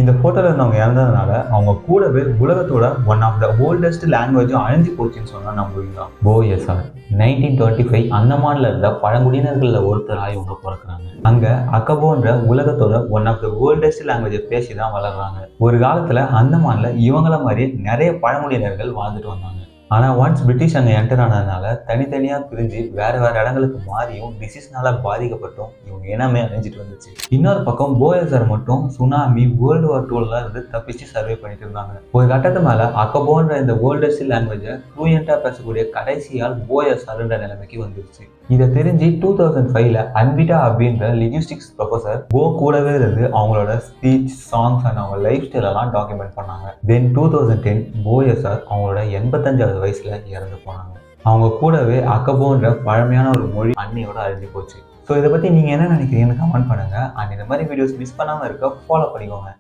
இந்த போட்டோல இருந்தவங்க இறந்ததுனால அவங்க கூடவே உலகத்தோட ஒன் ஆஃப் த ஓல்டஸ்ட் லாங்குவேஜும் அழிஞ்சு போச்சுன்னு சொன்னா நம்புவீங்களா? போஎஸ்ஆர் 1925 அந்தமான்ல இருந்த பழங்குடியினர்கள்ல ஒருத்தராக இவங்க பிறக்கிறாங்க. அங்க அக்கபோன்ற உலகத்தோட ஒன் ஆஃப் த ஓல்டஸ்ட் லாங்குவேஜை பேசிதான் வளர்றாங்க. ஒரு காலத்துல அந்தமான்ல இவங்கள மாதிரி நிறைய பழங்குடியினர்கள் வாழ்ந்துட்டு வந்தாங்க. ஆனா ஒன்ஸ் பிரிட்டிஷ் அங்க என்டர் ஆனதுனால தனித்தனியா பிரிஞ்சு வேற வேற இடங்களுக்கு மாறியும் டிசீஸ்னால பாதிக்கப்பட்டும் இவங்க இனமே அழிஞ்சிட்டு வந்துச்சு. இன்னொரு பக்கம் போயசர் மட்டும் சுனாமி வேர்ல்டு வார் 2ல இருந்து தப்பிச்சு சர்வே பண்ணிட்டு இருந்தாங்க. ஒரு கட்டத்து மேல அக்கபோன்ற இந்த வேர்ல்டஸ்ட் லாங்குவேஜை ஃப்ளூயண்டா பேசக்கூடிய கடைசியால் போயசர்ன்ற நிலைமைக்கு வந்துருச்சு. இதை தெரிஞ்சு 2005ல அன்விட்டா அப்படின்ற லிங்குஸ்டிக்ஸ் ப்ரொஃபசர் கோ கூடவே இருந்து அவங்களோட ஸ்பீச், சாங்ஸ் அண்ட் அவங்க லைஃப் ஸ்டைல் எல்லாம் டாக்குமெண்ட் பண்ணாங்க. தென் 2010 போயசர் அவங்களோட 85வது வயசுல இறந்து போனாங்க. அவங்க கூடவே அக்கபோன்ற பழமையான ஒரு மொழி அன்னையோட அழிஞ்சு போச்சு. ஸோ இதை பற்றி நீங்கள் என்ன நினைக்கிறீங்கன்னு கமெண்ட் பண்ணுங்கள். அண்ட் இந்த மாதிரி வீடியோஸ் மிஸ் பண்ணாமல் இருக்க ஃபாலோ பண்ணிக்கோங்க.